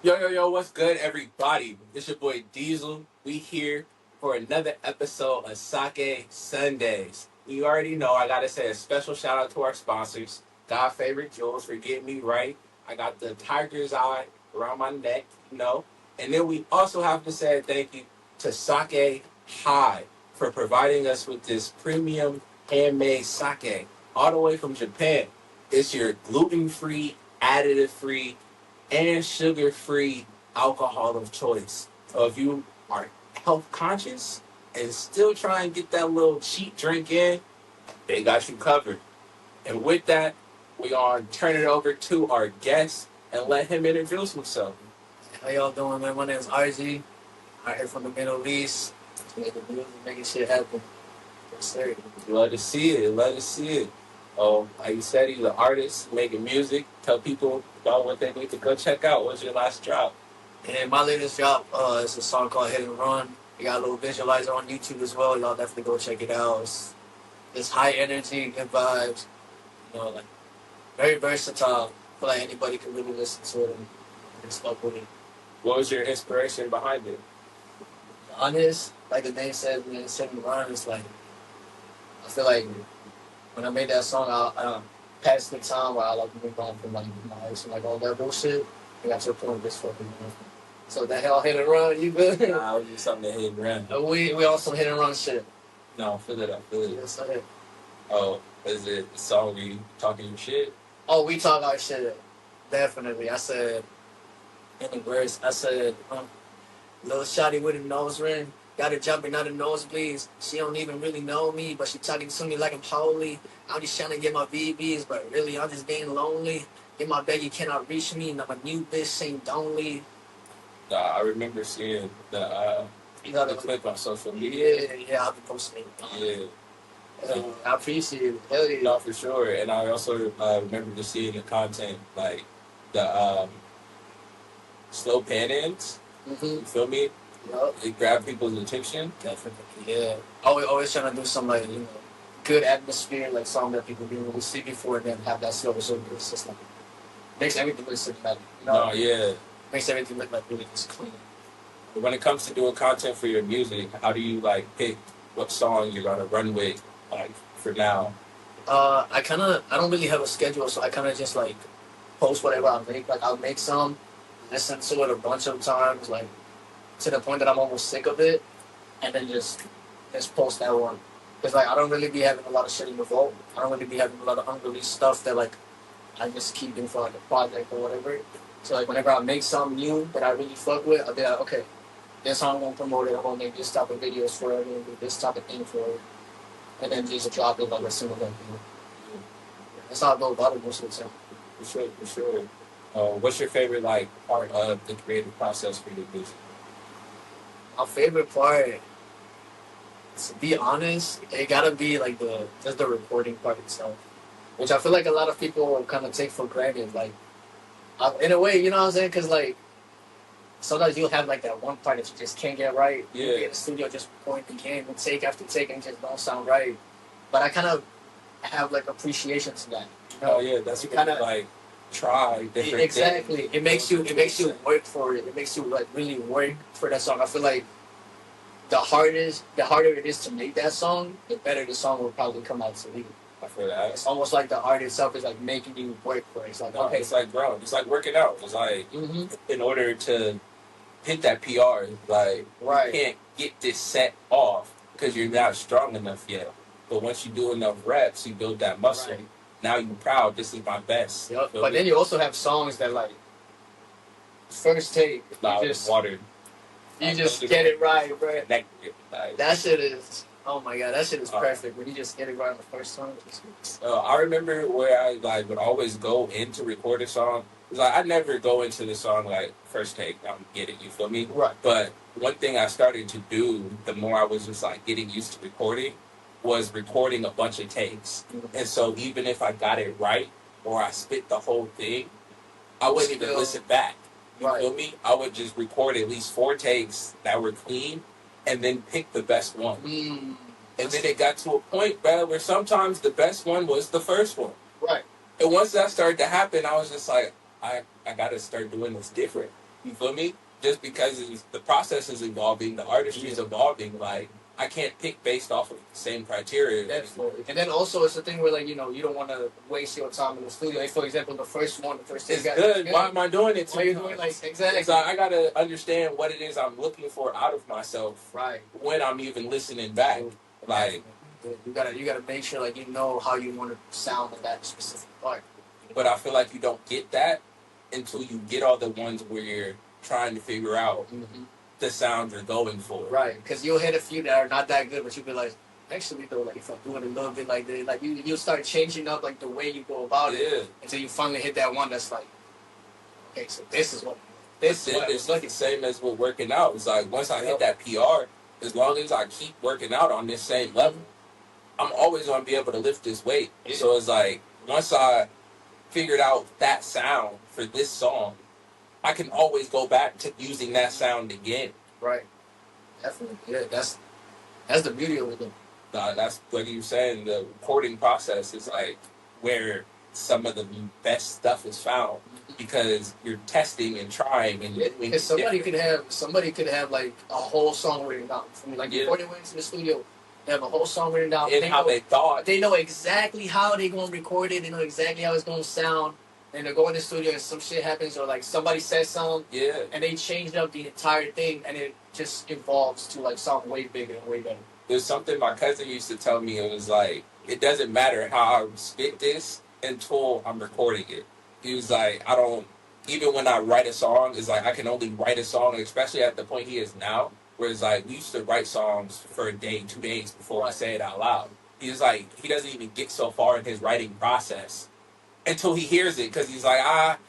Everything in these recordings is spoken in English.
Yo, yo, yo, what's good, everybody? It's your boy Diesel. We here for another episode of Sake Sundays. You already know I gotta say a special shout out to our sponsors, God Favorite Jewels, for getting me right. I got the tiger's eye around my neck, And then we also have to say thank you to Sake High for providing us with this premium handmade sake all the way from Japan. It's your gluten-free, additive-free, and sugar-free alcohol of choice. So if you are health conscious and still try and get that little cheap drink in, they got you covered. And with that, we gonna turn it over to our guest and let him introduce himself. How y'all doing, man? My name is Arjee. I'm here from the Middle East. Making shit happen. Yes, sir. Love to see it. Love to see it. Oh, like you said, he's an artist making music. Tell people about what they need to go check out. What's your last drop? And my latest drop is a song called Hit and Run. We got a little visualizer on YouTube as well. Y'all definitely go check it out. It's high energy, good vibes. Like very versatile. I feel like anybody can really listen to it and fuck with it. What was your inspiration behind it? Honest, like the name says, man, Hit and Run. It's like I feel like when I made that song, I passed the time where I like moved on from like my ex and like all that bullshit. I got to a point this fucking. So the hell hit and run, you good? Nah, I was just something to hit and run. We also hit and run shit. No, I feel it. Yes, I did. Oh, is it the song where you talking your shit? Oh, we talk our shit. Definitely. I said in the verse, little shawty with a nose ring. Got her jumping out of nosebleeds. She don't even really know me, but she talking to me like I'm holy. I'm just trying to get my VBs, but really I'm just getting lonely. In my bed, you cannot reach me. Now my new bitch saying don't leave. I remember seeing the clip on social media. Yeah, I'll be posting it. Yeah. I appreciate it. Hell yeah. No, for sure. And I also remember just seeing the content, like the slow pan-ins. Mm-hmm. You feel me? Yep. It grabbed people's attention. Definitely, yeah. Always trying to do some like good atmosphere, like song that people didn't really see before, and then have that slow so it's just like makes everything look cinematic. No, yeah. Makes everything look like really just clean. But when it comes to doing content for your music, how do you like pick what song you're gonna run with, like for now? I don't really have a schedule, so I kind of just like post whatever I make. Like I'll make some, listen to it a bunch of times, like to the point that I'm almost sick of it, and then just post that one. Because like I don't really be having a lot of shit in the vault. I don't really be having a lot of unreleased stuff that like I just keep doing for like a project or whatever. So like whenever I make something new that I really fuck with, I'll be like, okay, this song I'm gonna promote it. I'm gonna make this type of videos for it. I'm gonna do this type of thing for it, and then just drop it like a single thing. That's how I go about it most of the time. For sure. What's your favorite like part of the creative process for your music? My favorite part, to be honest, it gotta be like just the recording part itself, which I feel like a lot of people kind of take for granted. Like, in a way, you know what I'm saying? Because like sometimes you'll have like that one part that you just can't get right. Yeah. You'll be in the studio just point the game and take after take and just don't sound right. But I kind of have like appreciation to that. Oh yeah, that's kind of like try different exactly things. It makes you work for it. It makes you like really work for that song. I feel like the harder it is to make that song, the better the song will probably come out to be. I feel that. It's almost like the art itself is like making you work for it. It's like okay, it's like growing. It's like working out. It's like in order to hit that PR, like you can't get this set off because you're not strong enough yet. But once you do enough reps, you build that muscle. Right. Now you're proud. This is my best. Yep. But then you also have songs that like first take, water. You just get it right, bro. Like, that shit is. Oh my god, that shit is perfect. When you just get it right on the first song. I remember where I like would always go in to record a song. Like I never go into the song like first take. I'm getting you feel me? Right. But one thing I started to do the more I was just like getting used to recording was recording a bunch of takes. Mm-hmm. And so even if I got it right or I spit the whole thing, I wouldn't even listen back. You feel me? I would just record at least 4 takes that were clean and then pick the best one. And then it got to a point, bro, where sometimes the best one was the first one. Right. And once that started to happen, I was just like, I got to start doing this different. You feel me? Just because the process is evolving, the artistry is evolving. Like I can't pick based off of the same criteria. Definitely. And then also it's the thing where like you don't want to waste your time in the studio. Like for example, the first take it's good. Why am I doing it? Why are you doing like exactly? It's like I gotta understand what it is I'm looking for out of myself. Right. When I'm even listening back, like you gotta make sure like you know how you want to sound in that specific part. But I feel like you don't get that until you get all the ones where you're trying to figure out the sound you're going for. Right, because you'll hit a few that are not that good, but you'll be like, actually though, like if I'm doing a little bit like this, like you'll start changing up like the way you go about it until you finally hit that one that's like, okay, so this is what it's like the same as with working out. It's like once I hit that PR, as long as I keep working out on this same level, I'm always gonna be able to lift this weight. Yeah. So it's like once I figured out that sound for this song, I can always go back to using that sound again. Right. Definitely. Yeah, that's the beauty of it. That's what you were saying. The recording process is like where some of the best stuff is found because you're testing and trying and doing. Somebody could have like a whole song written down. I mean, like before they went into the studio, they have a whole song written down. And how they thought. They know exactly how they're gonna record it. They know exactly how it's gonna sound. And they go in the studio and some shit happens or like somebody says something. Yeah. And they changed up the entire thing and it just evolves to like something way bigger and way better. There's something my cousin used to tell me. It was like, it doesn't matter how I spit this until I'm recording it. He was like, even when I write a song, it's like I can only write a song, especially at the point he is now, where it's like we used to write songs for a day, 2 days before I say it out loud. He was like, he doesn't even get so far in his writing process until he hears it, because he's like,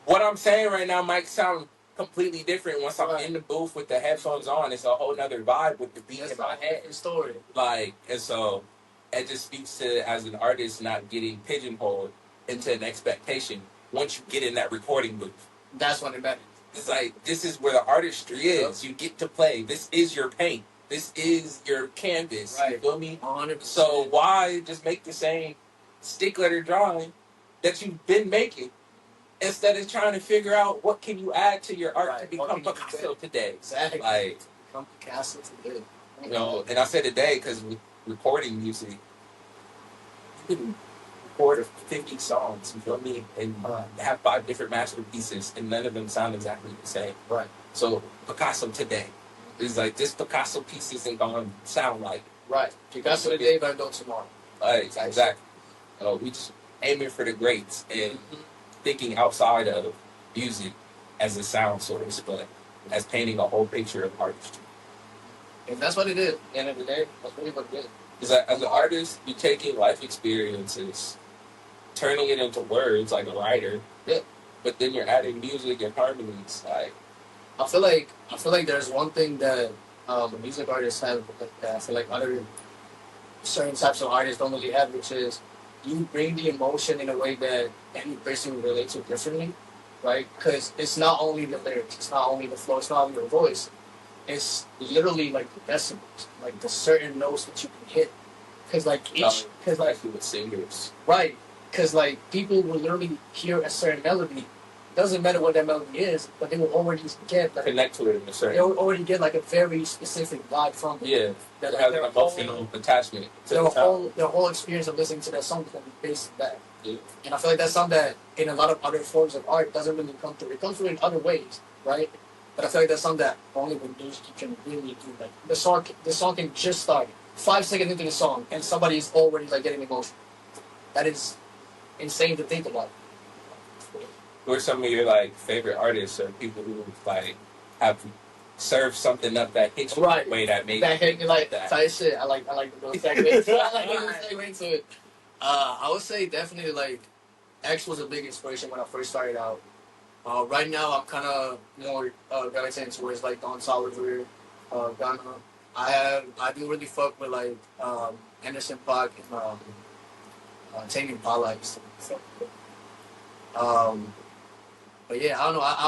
what I'm saying right now might sound completely different once I'm in the booth with the headphones on. It's a whole nother vibe with the beat in my head. Story. Like, and so it just speaks to, as an artist, not getting pigeonholed into an expectation once you get in that recording booth. That's when it matters. It's like, this is where the artistry is. You get to play. This is your paint. This is your canvas. Right. You feel me? 100%. So why just make the same stick letter drawing that you've been making instead of trying to figure out what can you add to your art to become Picasso today? Exactly. Like, become Picasso today. You know, and I say today because with recording music, you can record 50 songs, you feel me, and have 5 different masterpieces, and none of them sound exactly the same. Right. So Picasso today is like, this Picasso piece isn't going to sound like. Right. Picasso today, but don't tomorrow. Exactly. We just aiming for the greats and thinking outside of music as a sound source, but as painting a whole picture of artistry. And that's what it is. At the end of the day, that's really what it is. Is that as an artist, you're taking life experiences, turning it into words like a writer. Yeah. But then you're adding music and harmonies. Like, I feel like there's one thing that the music artists have that I feel like other certain types of artists don't really have, which is you bring the emotion in a way that any person will relate to differently, right? Because it's not only the lyrics, it's not only the flow, it's not only your voice. It's literally like the decibels, like the certain notes that you can hit. Because like with singers, right? Because like people will literally hear a certain melody. Doesn't matter what that melody is, but they will already get like, connect to it in a certain. They will already get like a very specific vibe from it. Yeah, that has an emotional attachment to their whole experience of listening to that song can be based on that. Yeah. And I feel like that's something that in a lot of other forms of art doesn't really come through. It comes through in other ways, right? But I feel like that's something that only with music you can really do. Like the song can just start 5 seconds into the song and somebody's already like getting emotional. That is insane to think about. Who are some of your like favorite artists or people who like have served something up that hits you in a way that made that hit you like that type shit? I like the little segment. I like the little segment to it. I would say definitely like X was a big inspiration when I first started out. Right now I'm kind of more gravitating towards like Don Toliver, Ghana. I do really fuck with like Anderson .Paak and Tame Impala. I used to fuck with. But yeah, I don't know. I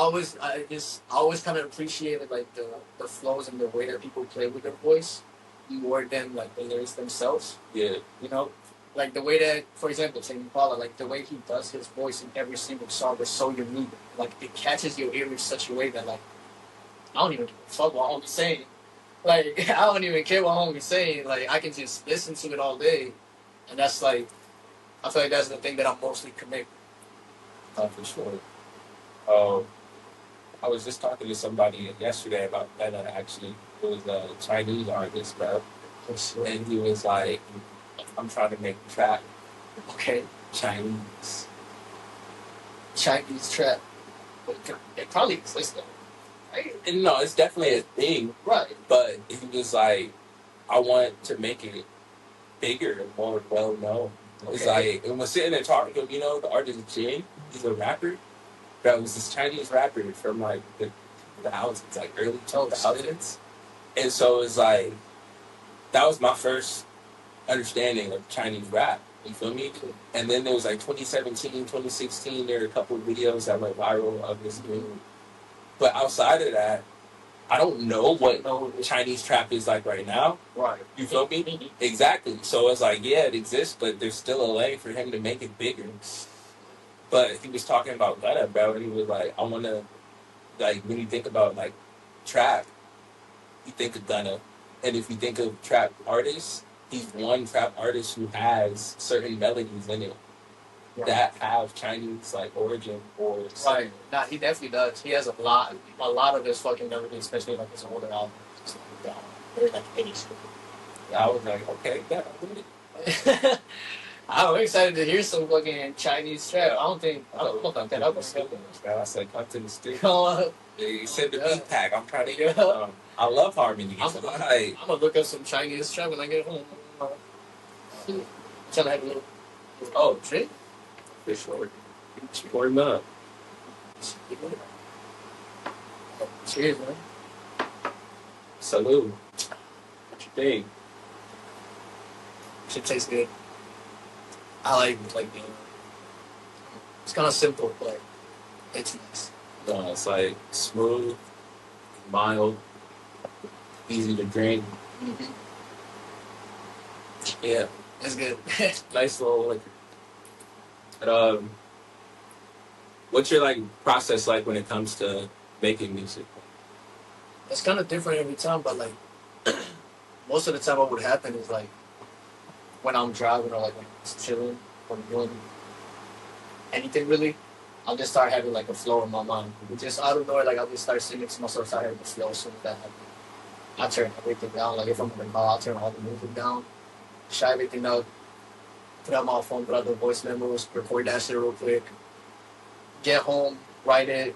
always kind of appreciated like the flows and the way that people play with their voice more than like the lyrics themselves. Yeah. You know, Like the way that, for example, Tame Impala, like the way he does his voice in every single song is so unique. Like it catches your ear in such a way that like I don't even give a fuck what homie's saying. Like I don't even care what homie's saying. Like I can just listen to it all day, and that's like I feel like that's the thing that I'm mostly connected. For sure. Um, I was just talking to somebody yesterday about Meta. Actually, it was a Chinese artist, bro, and he was like, "I'm trying to make a track, Okay, Chinese." Chinese trap. It probably exists though, right? And no, it's definitely a thing, Right. but he was like, "I want to make it bigger and more well known." It's Okay. like, and was sitting there talking to him, the artist Jin, he's a rapper. That was this Chinese rapper from like the thousands, like early 2000s. And so it's like, that was my first understanding of Chinese rap. You feel me? And then there was like 2017, 2016, there were a couple of videos that went viral of this dude. But outside of that, I don't know what Chinese trap is like right now. Right. You feel me? Exactly. So it's like, yeah, it exists, but there's still a lane for him to make it bigger. But he was talking about Gunna, bro, and he was like, I want to, like, when you think about, like, trap, you think of Gunna. And if you think of trap artists, he's one trap artist who has certain melodies in it that have Chinese, like, origin or something. Right. Nah, he definitely does. He has a lot of his fucking melodies, especially like his older albums. They're like 80s. I was like, okay, yeah, I I'm excited to hear some fucking Chinese trap. I don't know about that. I said, come to the studio. I'm They send the beat pack. I'm trying to Yeah. get I love harmony. I'm gonna look up some Chinese trap when I get home. Trying to have a little. Oh, shit. for sure. Support him up. Cheers, man. Salute. What you think? Shit tastes good. I like being. It's kind of simple, but it's nice. No, it's like smooth, mild, easy to drink. Mm-hmm. Yeah, It's good. nice little liquor. But, what's your like process like when it comes to making music? It's kind of different every time, but like most of the time, what would happen is like when I'm driving or like when I'm just chilling or doing anything really, I'll just start having like a flow in my mind. Just out of nowhere, like I'll just start singing to myself, start having the flow. So that I turn everything down. Like if I'm in the car, I'll turn all the music down, shut everything out, put out my phone, put out the voice memos, record that shit real quick, get home, write it,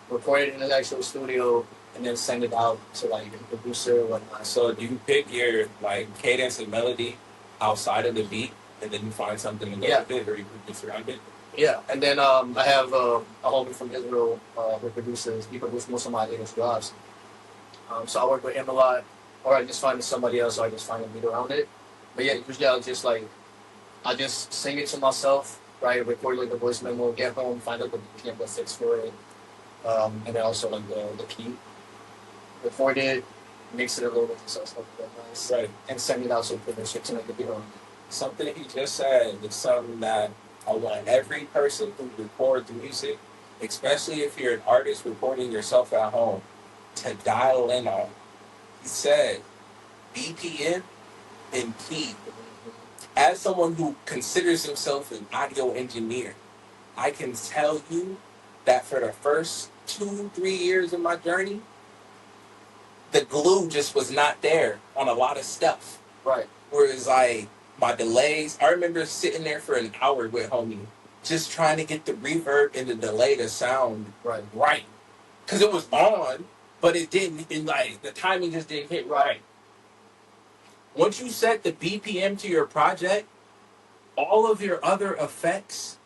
record it in the actual studio, and then send it out to like a producer or whatnot. So do you pick your like cadence and melody outside of the beat, and then you find something to go with it, or you produce around it? Yeah, and then I have a homie from Israel who produces. He produced most of my latest jobs. So I work with him a lot, or I just find somebody else, or I just find a beat around it. But yeah, usually I just sing it to myself, right? Record like the voice memo, get home, find out the BPM that fits for it, and then also like the key. Record it, mix it a little bit so it's like nice, Right. and send it out to a producer to make a beat on it. Something he just said is something that I want every person who records music, especially if you're an artist recording yourself at home, to dial in on. He said, BPM and key. As someone who considers himself an audio engineer, I can tell you that for the first 2-3 years of my journey, the glue just was not there on a lot of stuff. Right. Whereas like my delays, I remember sitting there for an hour with homie, just trying to get the reverb and the delay to sound right. Cause it was on, but it didn't, and like the timing just didn't hit right. Once you set the BPM to your project, all of your other effects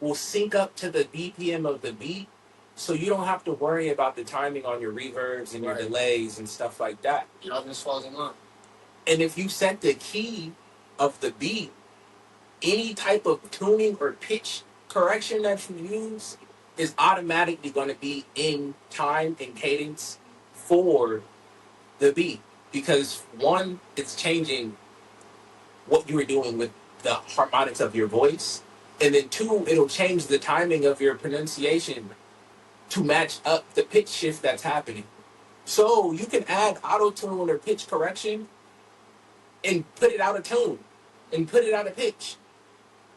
will sync up to the BPM of the beat, so you don't have to worry about the timing on your reverbs and your delays and stuff like that. It all just falls in line. And if you set the key of the beat, any type of tuning or pitch correction that you use is automatically going to be in time and cadence for the beat. Because one, it's changing what you were doing with the harmonics of your voice. And then two, it'll change the timing of your pronunciation to match up the pitch shift that's happening. So you can add auto tune or pitch correction and put it out of tune and put it out of pitch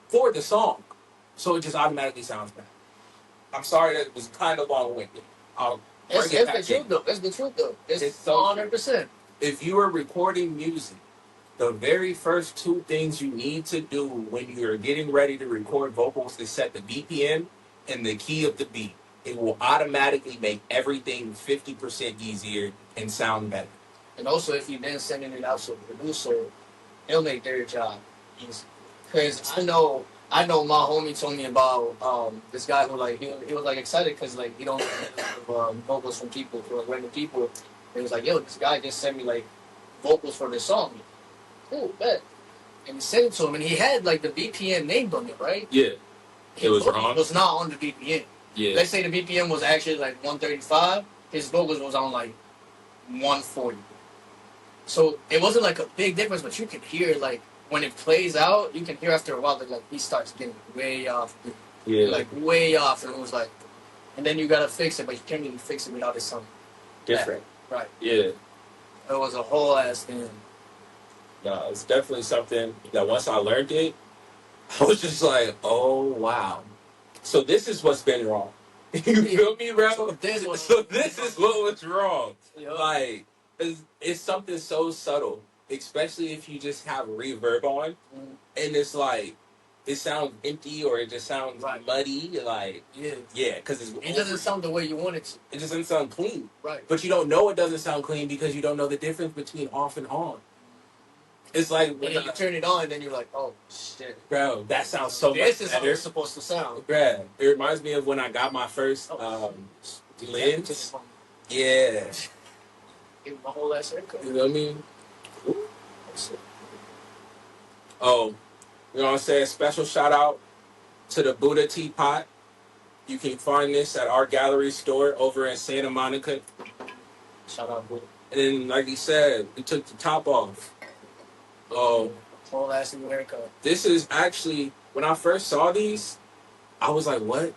for the song. So it just automatically sounds better. I'm sorry that it was kind of long winded. I'll It's, bring it it's back the truth in. though. It's the truth though. It's It's so 100%. If you are recording music, the very first two things you need to do when you're getting ready to record vocals is set the BPM and the key of the beat. It will automatically make everything 50% easier and sound better. And also, if you then sending it out to a producer, he'll make their job easy. Because I know my homie told me about this guy who like he was like excited because like he don't get vocals from people, from like, random people. And he was like, yo, this guy just sent me like vocals for this song. Cool, bet. And he sent it to him, and he had like the BPM named on it, right? Yeah. It was wrong. It was not on the BPM. Yeah. Let's say the BPM was actually like 135. His vocals was on like 140. So it wasn't like a big difference, but you can hear like when it plays out, you can hear after a while that like he starts getting way off, like way off, and it was like, and then you gotta fix it, but you can't really fix it without it sounding different. Right. Yeah. It was a whole ass thing. No, it's definitely something that once I learned it, I was just like, oh wow. So this is what's been wrong. You feel me, bro? So this is what was wrong. Yep. Like, it's something so subtle, especially if you just have reverb on, and it's like, it sounds empty or it just sounds muddy. Like, yeah, because it doesn't sound the way you want it to. It just doesn't sound clean. Right. But you don't know it doesn't sound clean because you don't know the difference between off and on. It's like when you turn it on, and then you're like, "Oh shit, bro, that sounds so much better." This is how it's supposed to sound, bro. It reminds me of when I got my first lens. Yeah, give my whole ass haircut. You know what I mean? Oh, you know what I'm saying? Special shout out to the Buddha Teapot. You can find this at our gallery store over in Santa Monica. Shout out, Buddha. And then, like he said, we took the top off. Oh, whole ass new haircut. This is actually, when I first saw these, I was like, what?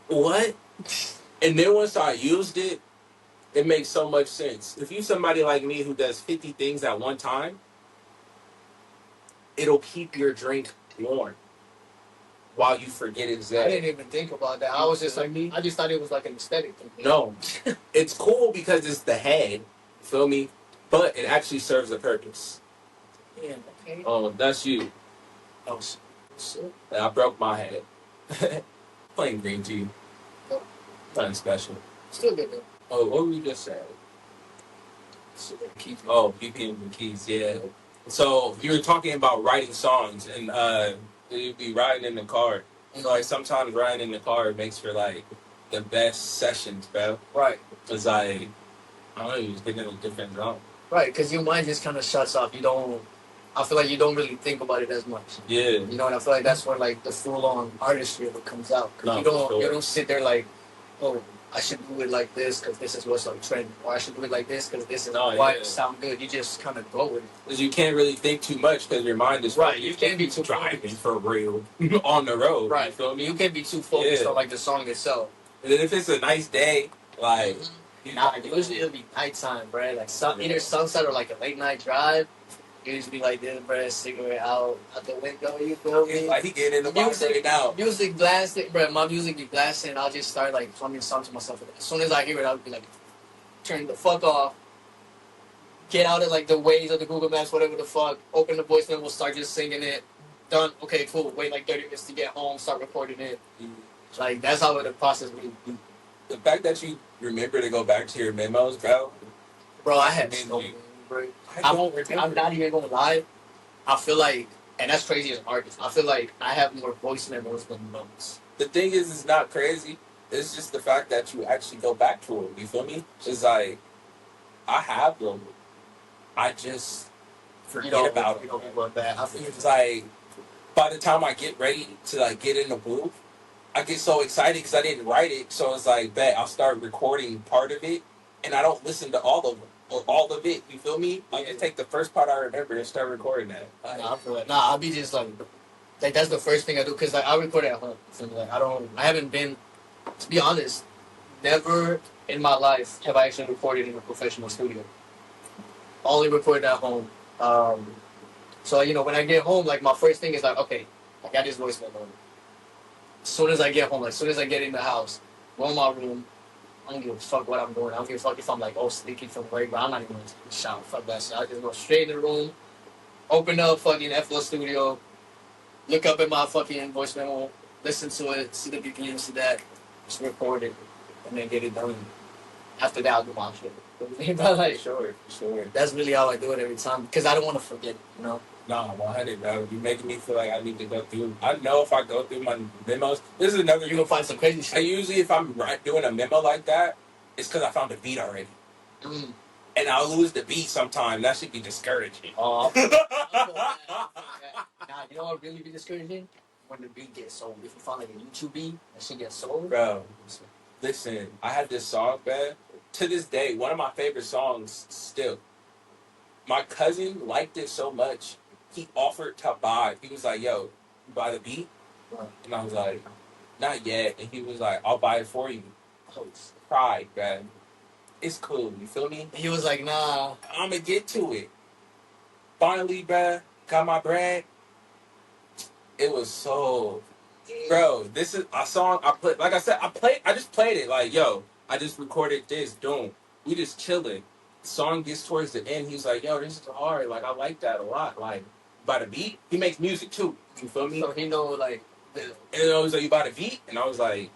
What? And then once I used it, it makes so much sense. If you're somebody like me who does 50 things at one time, it'll keep your drink warm while you forget exactly. I didn't even think about that. I was just like, I just thought it was like an aesthetic thing. No. It's cool because it's the head, feel me? But it actually serves a purpose. Yeah, okay. Oh, that's you. Oh, shit. I broke my head. Plain green tea. Nothing special. Still good though. Oh, what were you just saying? Oh, BPM and keys, yeah. So you were talking about writing songs, and you'd be riding in the car. You know, like sometimes riding in the car makes for like the best sessions, bro. Right. It's like, I don't know, you just think in a different zone. Right, because your mind just kind of shuts off. I feel like you don't really think about it as much. Yeah. You know, and I feel like that's where like the full-on artistry of it comes out. Because you don't sit there like, oh, I should do it like this because this is what's like trending, or I should do it like this because this is why it sound good. You just kind of go with it. Because you can't really think too much because your mind is right. You can't be too driving focused. For real on the road. Right. You feel me? You can't be too focused on like the song itself. And then if it's a nice day, like. Usually it'll be nighttime, bro. Like either sunset or like a late night drive. You usually be like this, bro. Cigarette out the window. You feel me? Like he getting in the box right now. Music blasting, bro. My music be blasting. And I'll just start like humming songs to myself. As soon as I hear it, I'll be like, turn the fuck off. Get out of like the ways of the Google Maps, whatever the fuck. Open the voice memo, start just singing it. Done. Okay, cool. Wait like 30 minutes to get home. Start recording it. Like that's how the process would be. The fact that you remember to go back to your memos, bro. Bro, I had so many, bro. I'm not even gonna lie. I feel like, and that's crazy as an artist, I feel like I have more voice memos than notes. The thing is, it's not crazy. It's just the fact that you actually go back to it. You feel me? It's like, I have them. I just forget about them. I feel it's like, by the time I get ready to like get in the booth, I get so excited because I didn't write it. So it's like, bet I'll start recording part of it, and I don't listen to all of them. or all of it. You feel me? Like, just take the first part I remember and start recording that. Like, Nah, I feel it. Nah, I'll be just like that's the first thing I do because like I record at home. So like I haven't been, to be honest, never in my life have I actually recorded in a professional studio. Only recorded at home. So when I get home, like my first thing is like, okay, I got this voice memo. As soon as I get home, like, as soon as I get in the house, go in my room. I don't give a fuck what I'm doing. I don't give a fuck if I'm like, oh, sleepy from work, but I'm not even going to shower. Fuck that shit. I just go straight in the room, open up fucking FL Studio, look up at my fucking voice memo, listen to it, see the BPM, see that, just record it, and then get it done. After that, I'll do my shit. But like, sure. that's really how I do it every time because I don't want to forget. Nah, 100, bro. You making me feel like I need to go through. I know if I go through my memos, this is another. You're gonna find some crazy shit. Usually, if I'm doing a memo like that, it's because I found a beat already. Mm. And I'll lose the beat sometime. That should be discouraging. Nah, you know what really be discouraging? When the beat gets sold. If you find like a YouTube beat, that shit gets sold. Bro, listen, I had this song, man. To this day, one of my favorite songs still. My cousin liked it so much, he offered to buy. He was like, yo, you buy the beat? Right. And I was like, not yet. And he was like, I'll buy it for you. Oh, Pride, man. It's cool, you feel me? he was like, nah. I'm going to get to it. Finally, bruh, got my bread. It was so... Bro, this is a song I played. Like I said, I just played it. Like, yo, I just recorded this. Doom. We just chilling. The song gets towards the end. He's like, yo, this is hard. Like, I like that a lot. Like, by the beat, he makes music too. You feel me? So he know like. And I was like, you buy the beat? And I was like,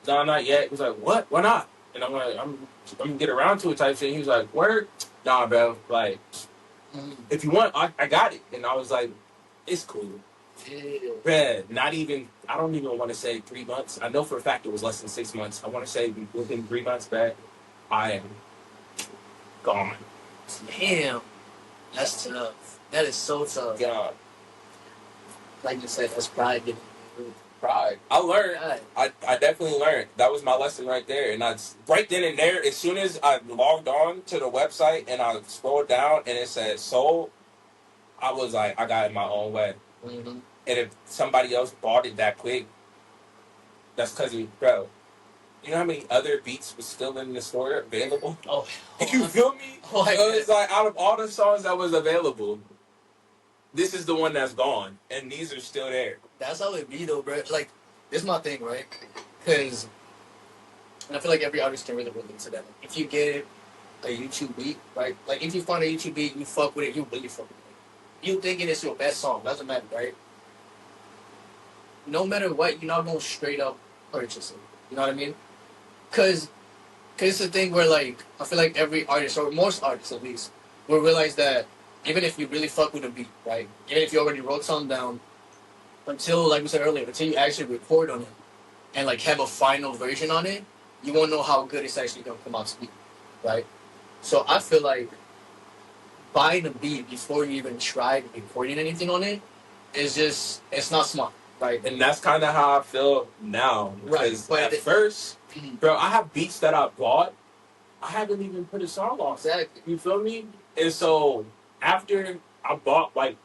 no, not yet. He was like, what? Why not? And I'm like, I'm gonna get around to it type shit. And he was like, word? Nah, bro. Like, if you want, I got it. And I was like, it's cool. Yeah. Bruh, not even, I don't even want to say 3 months. I know for a fact it was less than 6 months. I want to say within 3 months back, I am gone. Damn. That's tough. That is so tough. God. Like you said, that's pride. Pride. I learned. I definitely learned. That was my lesson right there. And right then and there, as soon as I logged on to the website and I scrolled down and it said sold, I was like, I got it my own way. Mm-hmm. And if somebody else bought it that quick, that's because bro, you know how many other beats was still in the store available? Oh, You feel me? Oh, So it's like, out of all the songs that was available, this is the one that's gone, and these are still there. That's how it be though, bro. Like, this is my thing, right? Because, and I feel like every artist can really relate to that. If you get a YouTube beat, right? Like, if you find a YouTube beat, you fuck with it, you really fuck with it. You thinking it's your best song, doesn't matter, right? No matter what, you're not going to straight up purchase it. You know what I mean? Because it's the thing where, like, I feel like every artist, or most artists at least, will realize that even if you really fuck with a beat, right? Even if you already wrote something down, until, like we said earlier, until you actually record on it and, like, have a final version on it, you won't know how good it's actually going to come out to be, right? So I feel like buying a beat before you even try recording anything on it is just, it's not smart. Right. And that's kind of how I feel now. Because right. At first, bro, I have beats that I bought. I haven't even put a song on. Exactly. You feel me? And so, after I bought, like,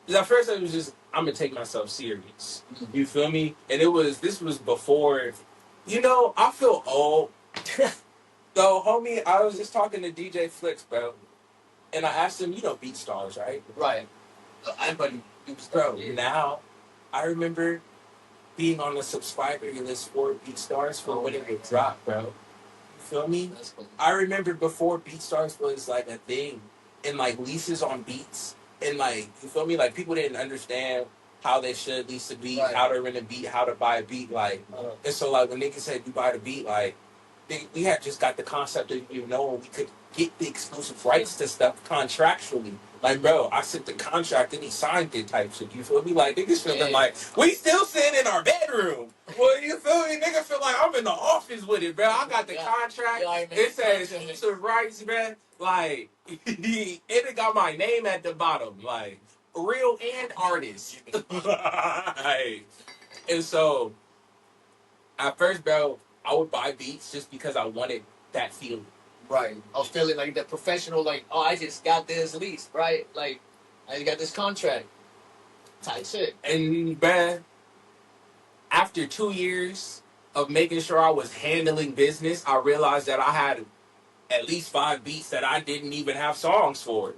at first it was just, I'm going to take myself serious. Mm-hmm. You feel me? And this was before, I feel old. So, homie, I was just talking to DJ Flicks, bro. And I asked him, BeatStars, right? Right. Bro, now, I remember being on the subscriber list for BeatStars for when it would drop, bro. You feel me? That's cool. I remember before BeatStars was like a thing, and like leases on beats, and like, you feel me? Like, people didn't understand how they should lease a beat, right. how to rent a beat, how to buy a beat, like, and so like when niggas said you buy the beat, like, we had just got the concept of we could get the exclusive rights to stuff contractually. Like, bro, I sent the contract and he signed it type shit. You feel me? Like, niggas feeling like, we still sitting in our bedroom. Well, you feel me? Niggas feel like I'm in the office with it, bro. I got the contract. It says exclusive rights, man. Like, it got my name at the bottom. Like, real and artist. Like, and so, at first, bro, I would buy beats just because I wanted that feeling. Right. I was feeling like the professional, like, oh, I just got this lease, right? Like, I just got this contract. Type shit. And man, after 2 years of making sure I was handling business, I realized that I had at least 5 beats that I didn't even have songs for.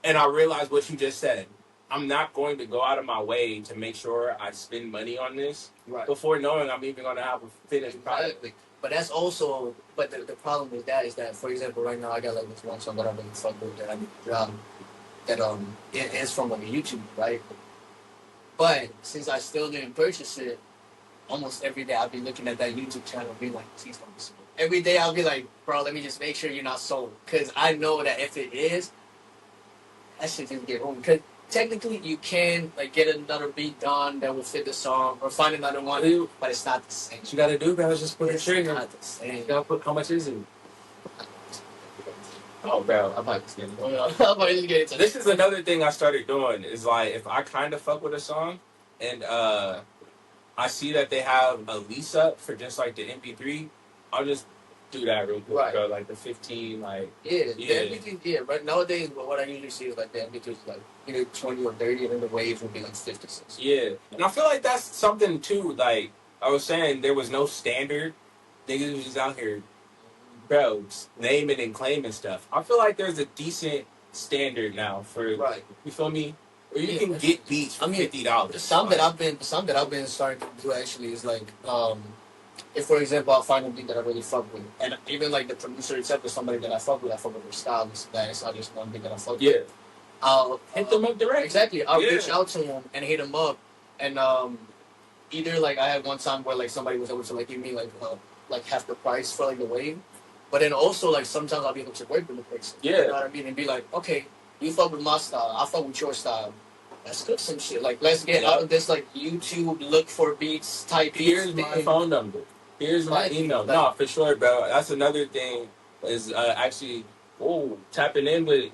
And I realized what you just said. I'm not going to go out of my way to make sure I spend money on this Right. before knowing I'm even going to have a finished product. Exactly. But that's also, but the problem with that is that, for example, right now I got like this one song that I'm really fuck with that I need to drop that it is from like a YouTube, right? But since I still didn't purchase it, almost every day I'll be looking at that YouTube channel and be like, please don't be sold. Every day I'll be like, bro, let me just make sure you're not sold. Because I know that if it is, that shit just get home. Because technically you can like get another beat done that will fit the song or find another one, but it's not the same. What you got to do, bro, is just put a trigger. It's not the same. You got to put, how much is it? Oh, bro, I'm about to get into this is another thing I started doing is like if I kind of fuck with a song and I see that they have a lease up for just like the MP3, I'll just do that real quick, Right. bro. Like the 15, like yeah. The MP3, yeah. Right nowadays, what I usually see is like the MP3 is like either 20 or 30, and then the waves will be like 56. Yeah, and I feel like that's something too. Like I was saying, there was no standard. Niggas was just out here, bro, naming and claiming stuff. I feel like there's a decent standard now for, Right. You feel me? Or you Yeah, can get beats for $50. The some that I've been starting to do actually is like if for example I find a beat that I really fuck with, and even like the producer itself is somebody that I fuck with their style, this that it's not just one beat that I fuck Yeah, with. I'll hit them up direct. Exactly. I'll Yeah. reach out to him and hit him up, and either like I had one time where like somebody was able to like give me like half the price for like the wave, but then also like sometimes I'll be able to work with the person. Yeah. You know what I mean? And be like, okay, you fuck with my style, I fuck with your style. Let's cook some shit. Like let's get out of this like YouTube look for beats type. Here's my phone number. Here's my email. No, for sure, bro. That's another thing is actually, tapping in with,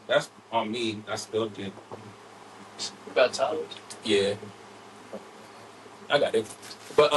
that's on me. I spilled it. About time. Yeah. I got it. But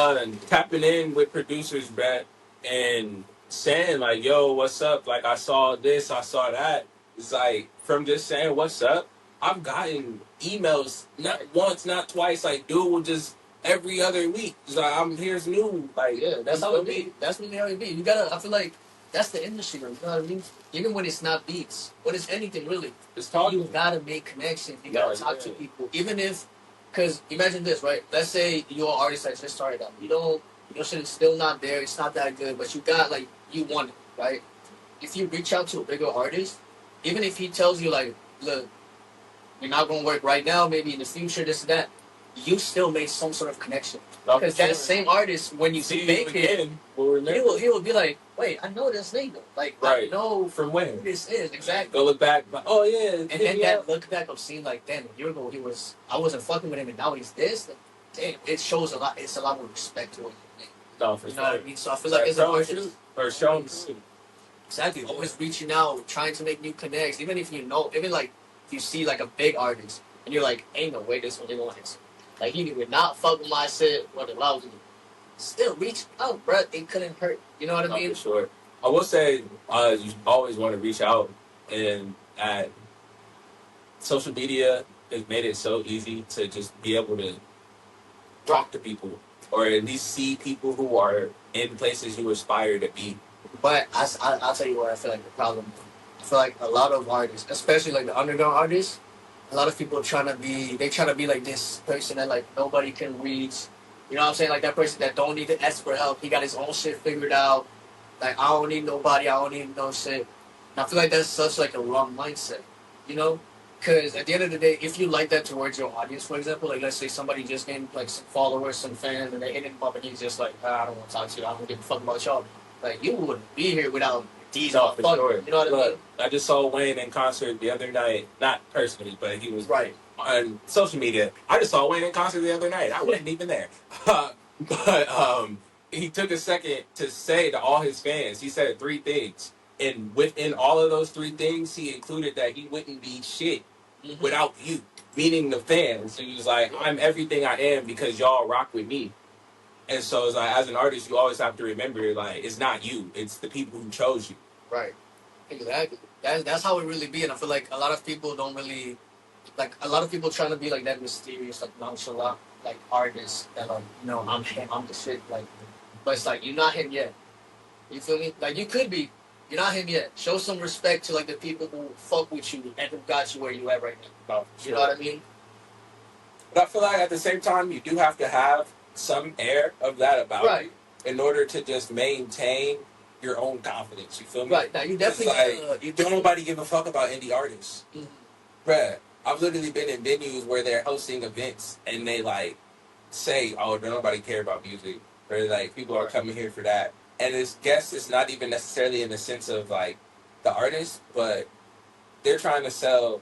tapping in with producers, bruh, and saying like, yo, what's up? Like I saw this, I saw that. It's like from just saying what's up, I've gotten emails not once, not twice, like dude will just every other week. It's like here's new. Like Yeah, that's how it be. That's really how it be. You gotta I feel like that's the industry, you know what I mean? Even when it's not beats, when it's anything really, it's talking. You gotta make connections. You gotta talk to people, even if, because imagine this, right? Let's say you're an artist that just started out. Your shit is still not there. It's not that good, but you got like you want it, right? If you reach out to a bigger artist, even if he tells you like, look, you're not gonna work right now, maybe in the future, this and that, you still made some sort of connection. Because that same artist, when you see make it, he will be like, wait, I know this nigga. Like, right. I know from when who this is exactly. Go look back, like, oh yeah. And then that look back of seeing like, damn, a year ago I wasn't fucking with him, and now he's this. Like, damn, it shows a lot. It's a lot more respect to what you make. No, for you know what I mean? So I feel like it's a artist or showing. Exactly. Always reaching out, trying to make new connects. Even if even like if you see like a big artist and you're like, ain't no way this one gonna hit. Like he would not fuck with my shit or the lousy. Still reach out, bro. It couldn't hurt. You know what I mean? For sure. I will say, you always want to reach out, and at social media has made it so easy to just be able to talk to people, or at least see people who are in places you aspire to be. But I'll tell you what I feel like the problem. I feel like a lot of artists, especially like the underground artists, a lot of people trying to be like this person that like nobody can reach. You know what I'm saying? Like that person that don't need to ask for help. He got his own shit figured out. Like I don't need nobody. I don't need no shit. And I feel like that's such like a wrong mindset. You know? Because at the end of the day, if you like that towards your audience, for example, like let's say somebody just gained like some followers, some fans, and they hit him up, and he's just like, I don't want to talk to you. I don't give a fuck about y'all. Like you wouldn't be here without these all fuck. Sure. You know what I mean? I just saw Wayne in concert the other night. Not personally, but he was right on social media. I just saw Wayne in concert the other night. I wasn't even there. But he took a second to say to all his fans, he said 3 things. And within all of those 3 things, he included that he wouldn't be shit without you, meaning the fans. And he was like, I'm everything I am because y'all rock with me. And so it's like, as an artist, you always have to remember, like, it's not you, it's the people who chose you. Right. Exactly. That's how it really be, and I feel like a lot of people don't really like. A lot of people trying to be like that mysterious, like nonchalant, like artist that like, I'm him, I'm the shit. Like, but it's like you're not him yet. You feel me? Like you could be. You're not him yet. Show some respect to like the people who fuck with you and who got you where you at right now. Oh, You know what I mean? But I feel like at the same time, you do have to have some air of that about Right. you in order to just maintain your own confidence. You feel me? Right. Now you definitely like, don't nobody give a fuck about indie artists. Mhm. Bruh, I've literally been in venues where they're hosting events and they like say, "Oh, don't nobody care about music," or like people are coming here for that. And it's guess it's not even necessarily in the sense of like the artist, but they're trying to sell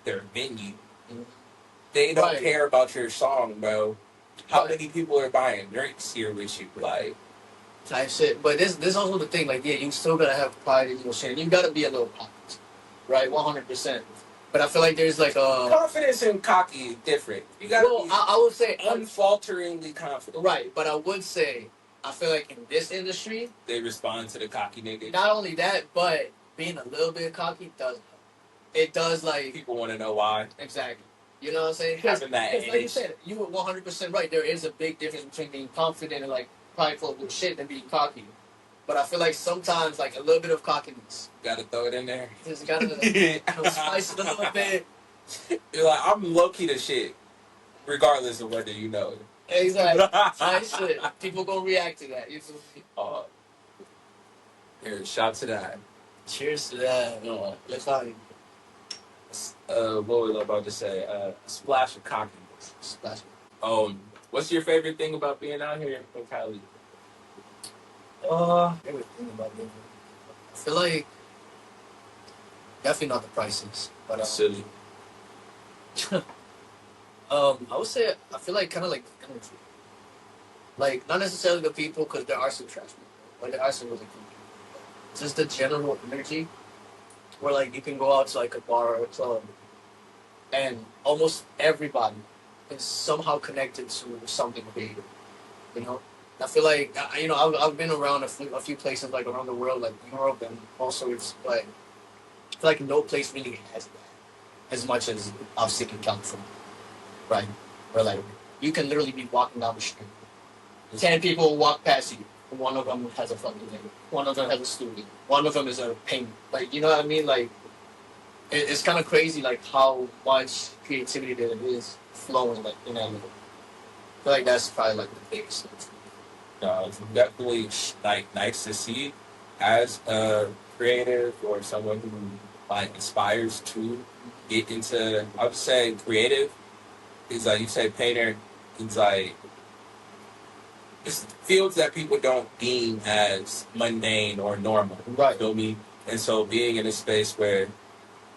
their venue. Mhm. They don't Right. care about your song, bro. How Right. many people are buying drinks here with you? Like, Type shit. But this also the thing. Like, yeah, you still gotta have pride in your shit. And you gotta be a little confident, right? 100%. But I feel like there's like a confidence and cocky is different. You gotta well, be I would say unfalteringly confident. right. But I would say I feel like in this industry, They respond to the cocky nigga. not only that, but being a little bit cocky does help. It does like People want to know why. exactly. You know what I'm saying? Having that Because like you edge. said, you were 100% right. There is a big difference between being confident and like prideful with shit and being cocky. But I feel like sometimes like a little bit of cockiness. Gotta throw it in there. Just gotta spice it a little bit. You're like, I'm low key the shit, regardless of whether you know it. Exactly. Nice shit. People gonna react to that. You feel me? Here, shout to that. Cheers to that. Let's not What was I about to say? Splash of cockiness. splash. What's your favorite thing about being out here in Cali? Everything about it. I feel like definitely not the prices, but Silly. I would say I feel like kind of like the energy. Like not necessarily the people because there are some trash people, but there are some really cool people. Just the general energy, where like you can go out to like a bar or a club, and almost everybody is somehow connected to something big. You know, I feel like I've been around a few places like around the world, like Europe and all sorts, but I feel like no place really has that as much as I've seen in California, right? Where like you can literally be walking down the street, 10 people will walk past you. One of them has a fucking name. One of them has a studio. One of them is a painter. Like you know what I mean? Like it's kind of crazy, like how much creativity there is flowing like in that. I feel like that's probably like the biggest thing. It's definitely like nice to see as a creative or someone who like aspires to get into. I would say creative is like you say painter. It's like it's fields that people don't deem as mundane or normal. Right. You feel me? And so being in a space where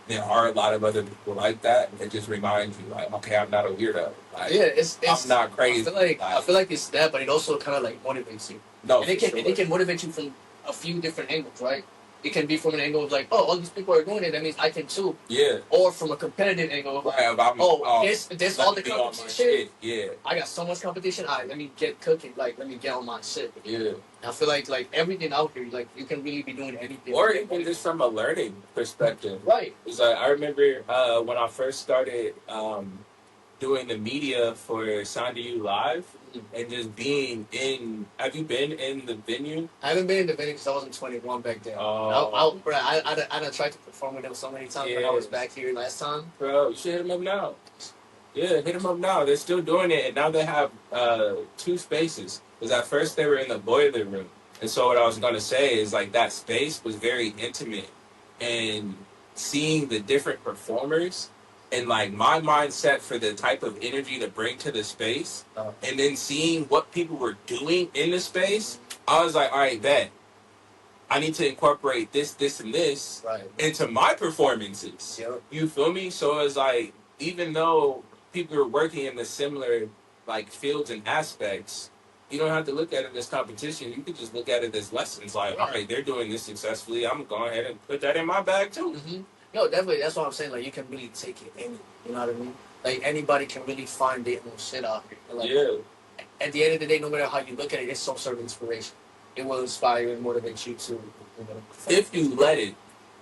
there are a lot of other people like that, it just reminds you, like, okay, I'm not a weirdo. Like, Yeah, it's I'm not crazy. I feel like it's that, but it also kind of like motivates you. No, And it can motivate you from a few different angles, right? It can be from an angle of like, oh, all these people are doing it, that means I can too. Yeah. Or from a competitive angle of like, this all the competition. Shit. Yeah. I got so much competition. Let me get cooking. Like, let me get on my shit. Yeah. I feel like everything out here, like you can really be doing anything. Or even just from a learning perspective. Right. It's like I remember when I first started doing the media for Sound to You Live and just being in. Have you been in the venue? I haven't been in the venue because I wasn't 21 back then. Oh. I done tried to perform with them so many times when I was back here last time. Bro, you should hit them up now. Yeah, hit them up now. They're still doing it, and now they have 2 spaces. Because at first they were in the boiler room. And so what I was going to say is, like, that space was very intimate. And seeing the different performers and, like, my mindset for the type of energy to bring to the space, and then seeing what people were doing in the space, I was like, all right, bet. I need to incorporate this, and this into my performances. Yep. You feel me? So it's like, even though people are working in the similar, like, fields and aspects, you don't have to look at it as competition. You can just look at it as lessons. Like, all right, they're doing this successfully. I'm going ahead and put that in my bag, too. Mm-hmm. No, definitely. That's what I'm saying. Like, you can really take it in. You know what I mean? Like, anybody can really find their own shit out here. Like, yeah. at the end of the day, no matter how you look at it, it's some sort of inspiration. It will inspire and motivate you to, if you let it.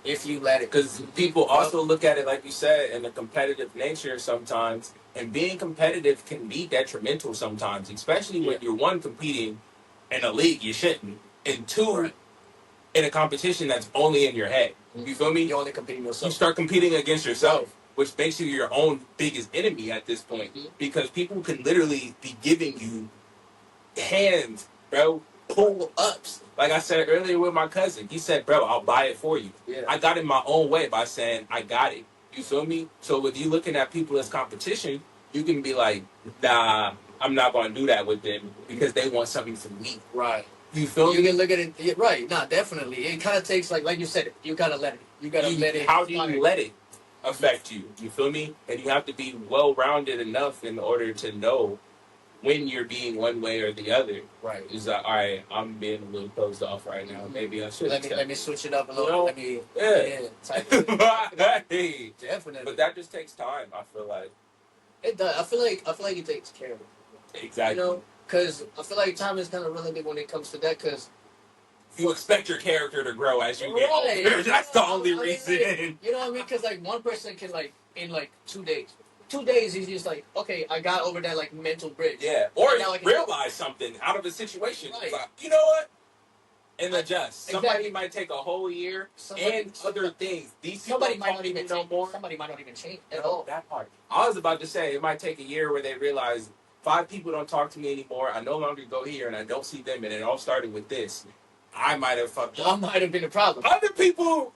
If you let it. Because people also look at it, like you said, in a competitive nature sometimes. And being competitive can be detrimental sometimes, especially when you're, one, competing in a league you shouldn't, and two, in a competition that's only in your head. You feel me? You're only competing yourself. You start competing against yourself, which makes you your own biggest enemy at this point. Because people can literally be giving you hands, bro, pull ups. Like I said earlier with my cousin, he said, bro, I'll buy it for you. Yeah. I got it my own way by saying, I got it. You feel me? So with you looking at people as competition, you can be like, nah, I'm not going to do that with them because they want something from me. Right. You feel me? You can look at it, right. Nah, definitely. It kind of takes, like you said, you got to let it. You got to let it. How do you let it affect you? You feel me? And you have to be well-rounded enough in order to know when you're being one way or the other. Right. Is that, all right, I'm being a little closed off right now. Maybe I should. Let me switch it up a little. Let me. Type Hey. Definitely. But that just takes time, I feel like. It does. I feel like it takes care of it. Exactly. You know, because I feel like time is kind of relative when it comes to that. Because you expect your character to grow as you get older. That's the only reason. Like, you know what I mean? Because like one person can like in like 2 days. 2 days, he's just like, okay, I got over that like mental bridge. Yeah, or you realize something out of a situation. Right. Like, you know what? And adjust. Exactly. Somebody might take a whole year and other things. These somebody might not even know more. Somebody might not even change at all. That part. I was about to say it might take a year where they realize 5 people don't talk to me anymore. I no longer go here and I don't see them, and it all started with this. I might have fucked up. I might have been the problem. Other people.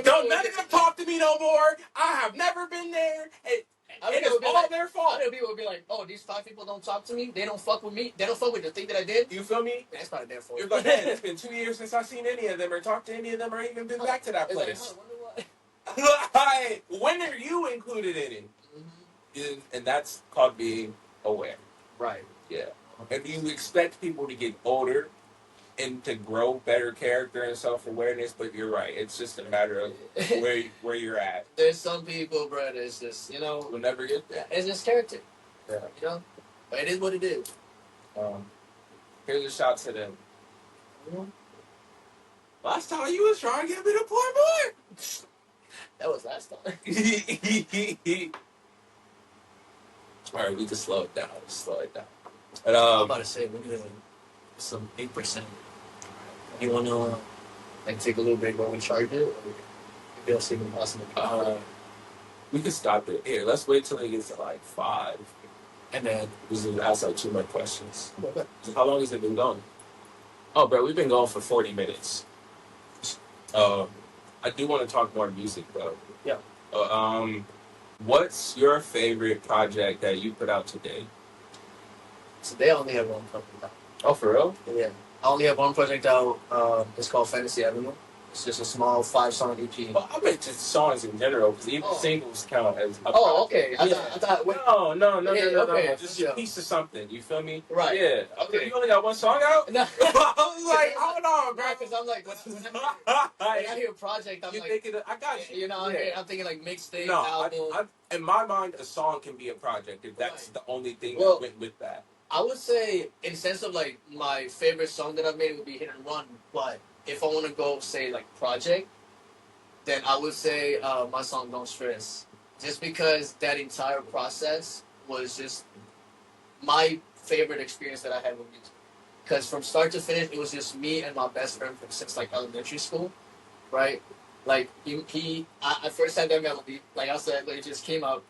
Don't none of them talk to me no more. I have never been there. It is all their fault. Other people would be like, oh, these 5 people don't talk to me. They don't fuck with me. They don't fuck with the thing that I did. You feel me? That's probably their fault. You're like, man, it's been 2 years since I've seen any of them or talked to any of them or even been back to that place. Like, when are you included in it? Mm-hmm. And that's called being aware. Right. Yeah. And you expect people to get older and to grow better character and self-awareness, but you're right. It's just a matter of where you're at. There's some people, bro, that's just, you know... We'll never get there. It's just character. Yeah. You know? But it is what it is. Here's a shot to them. Last time you was trying to get me to pour more. That was last time. All right, we can slow it down. And, I'm about to say, we're doing some 8%. You want to like take a little break while we charge it? Or maybe I'll see if possible. We can stop it. Here, let's wait till it gets to like 5. And then we just ask like 2 more questions. Okay. How long has it been going? Oh, bro, we've been going for 40 minutes. I do want to talk more music, though. Yeah. What's your favorite project that you put out today? Today I only have one project out. Oh, for real? Yeah. I only have one project out. It's called Fantasy Avenue. It's just a small 5-song EP. Well, I meant just songs in general, because even singles count as a okay. I thought no. Okay. Just a piece of something, you feel me? Right. Yeah. Okay, you only got one song out? No. I was like, hold on, bro. Because I'm like, when I hear a project, I'm like... I got you. You know, I'm thinking like mixtape, album. In my mind, a song can be a project if that's the only thing that went with that. I would say, in the sense of like, my favorite song that I've made would be Hit and Run, but if I want to go, say, like, project, then I would say my song Don't Stress. Just because that entire process was just my favorite experience that I had with music. Because from start to finish, it was just me and my best friend since, like, elementary school, right? Like, I first had that melody, like I said, like, it just came out,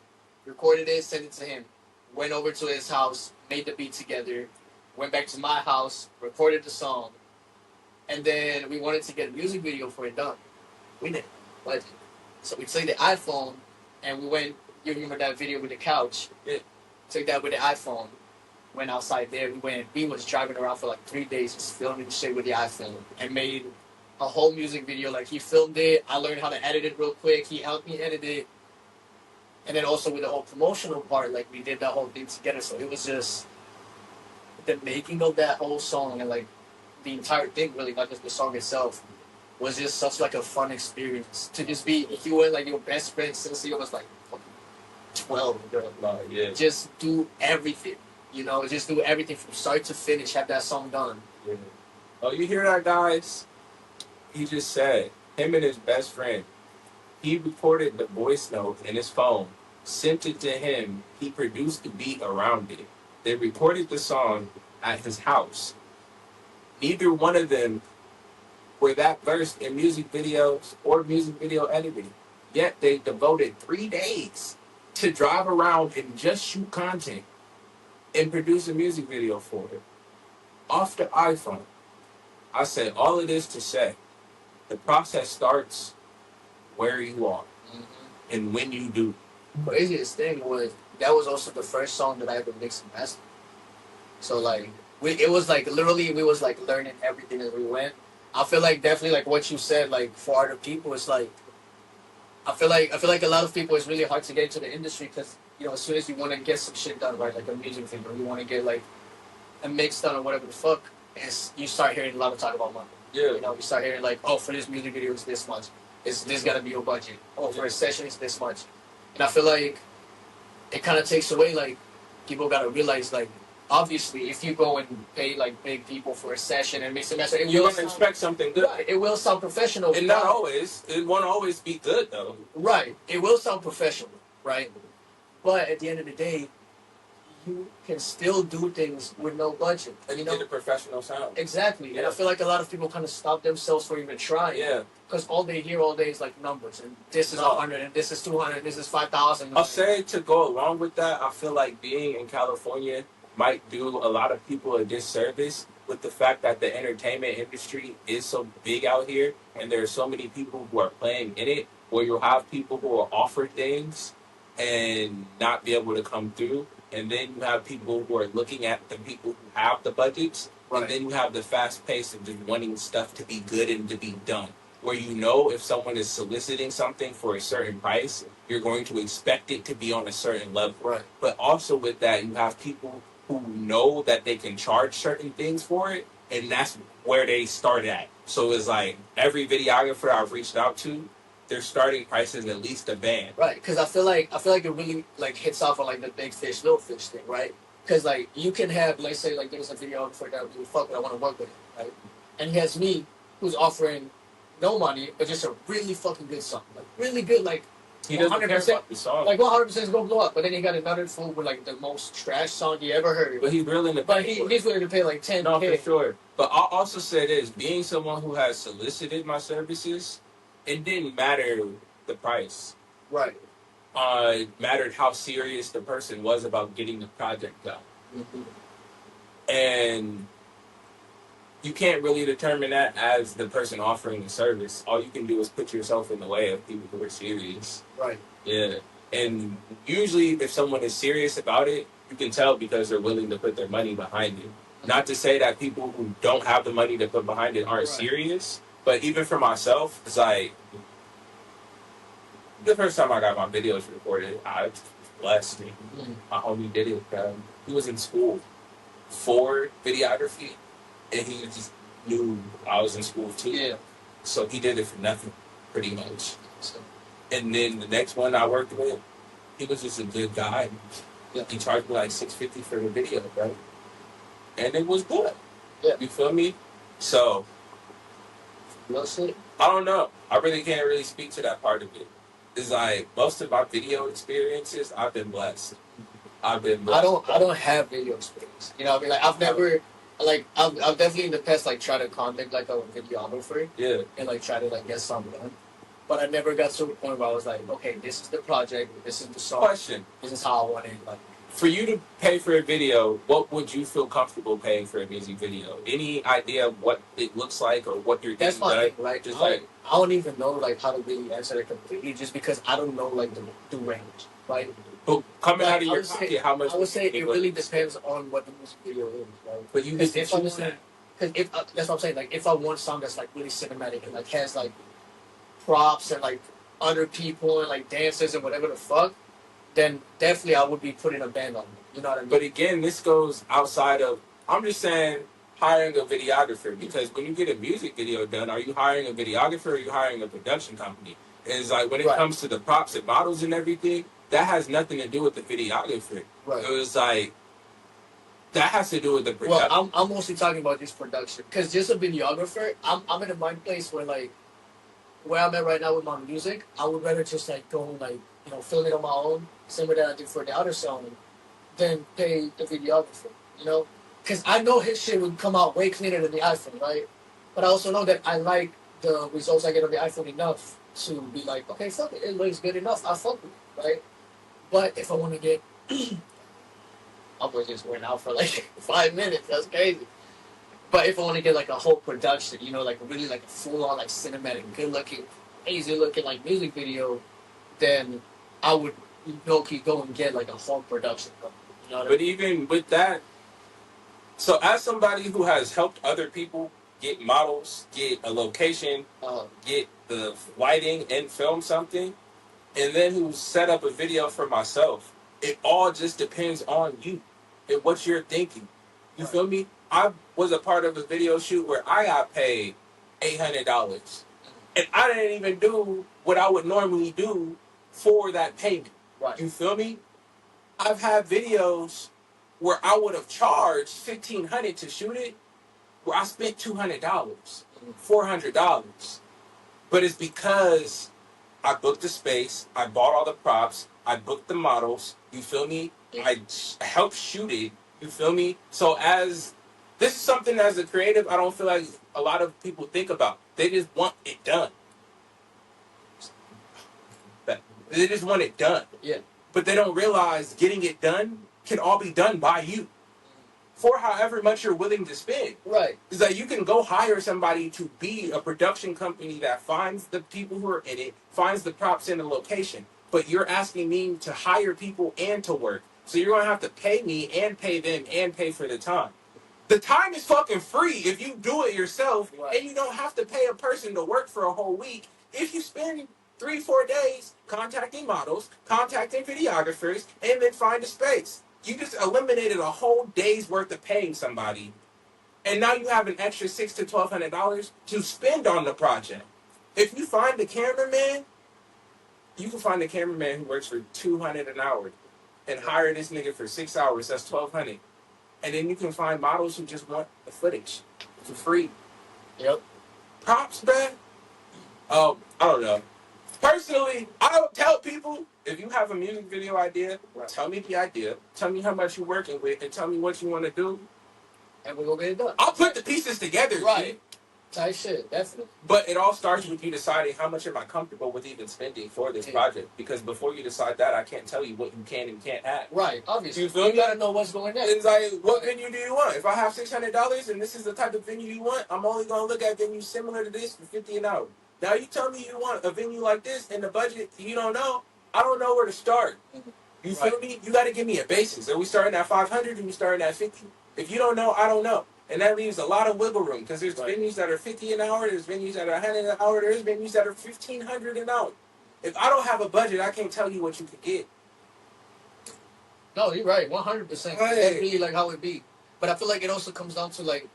recorded it, sent it to him, went over to his house, made the beat together, went back to my house, recorded the song, and then we wanted to get a music video for it done. We didn't. But so we took the iPhone and we went, you remember that video with the couch? Yeah. Took that with the iPhone. Went outside there. We was driving around for like 3 days just filming shit with the iPhone and made a whole music video. Like he filmed it. I learned how to edit it real quick. He helped me edit it. And then also with the whole promotional part, like we did that whole thing together. So it was just the making of that whole song and like the entire thing, really, not just the song itself, was just such like a fun experience to just be you and like your best friend since you was like 12. Yeah. Just do everything. You know, just do everything from start to finish. Have that song done. Yeah. Oh, you hear that, guys? He just said him and his best friend. He recorded the voice note in his phone, sent it to him. He produced the beat around it. They recorded the song at his house. Neither one of them were that versed in music videos or music video editing. Yet they devoted 3 days to drive around and just shoot content and produce a music video for it off the iPhone. I said all of this to say the process starts where you are and when you do. Craziest thing was that was also the first song that I ever mixed and mastered. So like it was like literally we was like learning everything as we went. I feel like definitely like what you said, like for other people it's like I feel like a lot of people it's really hard to get into the industry because you know as soon as you want to get some shit done, right, like a music video, you want to get like a mix done or whatever the fuck, and you start hearing a lot of talk about money. Yeah. You know, you start hearing like, oh, for this music video it's this much. It's this gotta be your budget. Oh, for a session it's this much. And I feel like it kind of takes away like people gotta realize like obviously if you go and pay like big people for a session and mix and master, You're going to expect something good. Right, it will sound professional. And not always. It won't always be good, though. Right. It will sound professional, right? But at the end of the day, you can still do things with no budget. And you you know? get a professional sound. Exactly. Yeah. And I feel like a lot of people kind of stop themselves from even trying. Yeah. Because all they hear all day is like numbers. And this is 100, and this is 200, and this is 5,000. I'll say to go along with that, I feel like being in California might do a lot of people a disservice with the fact that the entertainment industry is so big out here and there are so many people who are playing in it, where you'll have people who will offer things and not be able to come through. And then you have people who are looking at the people who have the budgets. Right. And then you have the fast pace of just wanting stuff to be good and to be done. Where you know if someone is soliciting something for a certain price, you're going to expect it to be on a certain level. Right. But also with that, you have people who know that they can charge certain things for it, and that's where they start at. So it's like every videographer I've reached out to, their starting price is at least a band. Right, because I feel like it really like hits off on like the big fish, little fish thing, right? Because like you can have, let's say, like there's a videographer that would fuck with, I want to work with him, right? And he has me, who's offering no money, but just a really fucking good song, like really good, like he doesn't 100%, care about the song. Like 100% is gonna blow up. But then he got another fool with like the most trash song you ever heard. But he's willing to pay. But he's willing to pay like 10K. No, for sure. But I'll also say this: being someone who has solicited my services, it didn't matter the price. Right. It mattered how serious the person was about getting the project done. Mm-hmm. And you can't really determine that as the person offering the service. All you can do is put yourself in the way of people who are serious. Right. Yeah. And usually if someone is serious about it, you can tell because they're willing to put their money behind it. Not to say that people who don't have the money to put behind it aren't serious, but even for myself, it's like the first time I got my videos recorded, I was blessed. My homie did it. He was in school for videography. And he just knew I was in school too. Yeah. So he did it for nothing, pretty much. And then the next one I worked with, he was just a good guy. Yeah. He charged me like $650 for the video, right? And it was good. Yeah. You feel me? So no shit. I don't know. I really can't really speak to that part of it. It's like most of my video experiences, I've been blessed. I don't have video experience. You know what I mean? Like I've never. Like I've definitely in the past like tried to contact like a videographer, yeah, and like try to like get something done, but I never got to a point where I was like, okay, this is the project, this is the song, question, this is how I want it. Like for you to pay for a video, what would you feel comfortable paying for a music video? Any idea of what it looks like or what you're That's my thing, right? Just I don't even know like how to really answer it completely, just because I don't know like the range, right? But coming out of your pocket, how much? I would say it really depends on what the music video is, right? But you just if understand, because if that's what I'm saying, like if I want a song that's like really cinematic and like has like props and like other people and like dancers and whatever the fuck, then definitely I would be putting a band on it. You know what I mean? But again, this goes outside of. I'm just saying hiring a videographer, because when you get a music video done, are you hiring a videographer or are you hiring a production company? It's like when it comes to the props and models and everything. That has nothing to do with the videographer. Right. It was like That has to do with the Well, production. I'm mostly talking about just production, because just a videographer, I'm in a mind place where like where I'm at right now with my music, I would rather just like go and like film it on my own, similar that I did for the other song, than pay the videographer. You know, because I know his shit would come out way cleaner than the iPhone, right? But I also know that I like the results I get on the iPhone enough to be like, okay, fuck it, it looks good enough. I fuck with it, right? But if I want to get, I was just went out for like 5 minutes. That's crazy. But if I want to get like a whole production, like really like a full on like cinematic, good looking, easy looking like music video, then I would low key go and get like a whole production company. You know what I But mean? even with that, so as somebody who has helped other people get models, get a location, get the lighting and film something, and then who set up a video for myself, it all just depends on you and what you're thinking. You feel me? I was a part of a video shoot where I got paid $800, and I didn't even do what I would normally do for that payment. Right. You feel me? I've had videos where I would have charged $1,500 to shoot it, where I spent $200, $400, but it's because I booked the space, I bought all the props, I booked the models. You feel me? I helped shoot it. You feel me? So as this is something as a creative, I don't feel like a lot of people think about. They just want it done. They just want it done. Yeah. But they don't realize getting it done can all be done by you for however much you're willing to spend. Right. Is that you can go hire somebody to be a production company that finds the people who are in it, finds the props in the location. But you're asking me to hire people and to work. So you're going to have to pay me and pay them and pay for the time. The time is fucking free if you do it yourself, Right. and you don't have to pay a person to work for a whole week. If you spend 3-4 days contacting models, contacting videographers, and then find a space. You just eliminated a whole day's worth of paying somebody, and now you have an extra $600 to $1,200 to spend on the project. If you find the cameraman, you can find a cameraman who works for $200 an hour, and hire this nigga for 6 hours. That's $1,200, and then you can find models who just want the footage for free. Yep. Props, bruh. I don't know. Personally, I don't tell people, if you have a music video idea, tell me the idea, tell me how much you're working with, and tell me what you want to do. And we're gonna get it done. I'll put the pieces together. Right. G. Tight shit, definitely. But it all starts with you deciding how much am I comfortable with even spending for this project. Because before you decide that, I can't tell you what you can and can't have. Right, obviously. You feel me? Gotta know what's going on. It's like, what venue do you want? If I have $600 and this is the type of venue you want, I'm only going to look at venues similar to this for $50 an hour. Now you tell me you want a venue like this and the budget you don't know, I don't know where to start. You feel me? You got to give me a basis. Are we starting at 500 or we starting at 50? If you don't know, I don't know. And that leaves a lot of wiggle room because there's venues that are 50 an hour, there's venues that are 100 an hour, there's venues that are 1,500 an hour. If I don't have a budget, I can't tell you what you could get. No, you're right, 100%. That's really like how it be. But I feel like it also comes down to like,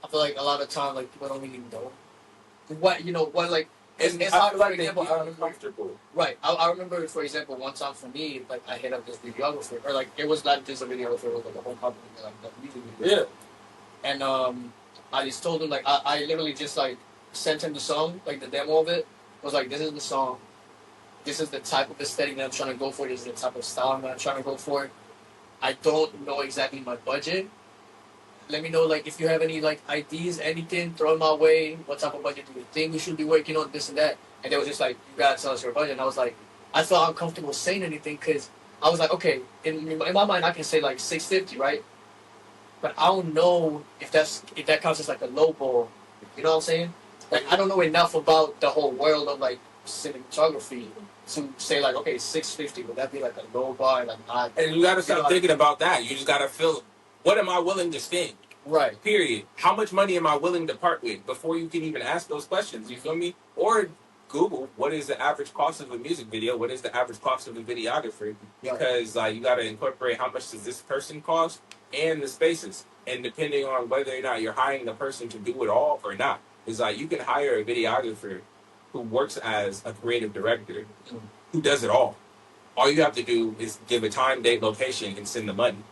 I feel like a lot of time like people don't really know what like. It's hard, like for example, I remember, uncomfortable. right. I remember, for example, one time for me, like I hit up this videographer, or like it was not just a videographer, it was like a whole company, like the music video. Yeah. And I just told him like I literally just like sent him the song, like the demo of it. Was like, this is the song. This is the type of aesthetic that I'm trying to go for. This is the type of style that I'm trying to go for. I don't know exactly my budget. Let me know like if you have any like ideas, anything, throw it my way. What type of budget do you think we should be working on? This and that. And they was just like, you gotta tell us your budget. And I was like, I felt uncomfortable saying anything because I was like, okay, in my mind I can say like $650, right? But I don't know if that counts as like a low ball. You know what I'm saying? Like I don't know enough about the whole world of like cinematography to say like, okay, $650, would that be like a low bar? Like and you gotta start thinking about that. You just gotta feel, what am I willing to spend? Right. Period. How much money am I willing to part with before you can even ask those questions? You feel me? Or Google, what is the average cost of a music video? What is the average cost of a videographer? Because you gotta incorporate how much does this person cost and the spaces. And depending on whether or not you're hiring the person to do it all or not. It's like you can hire a videographer who works as a creative director who does it all. All you have to do is give a time, date, location, and send the money.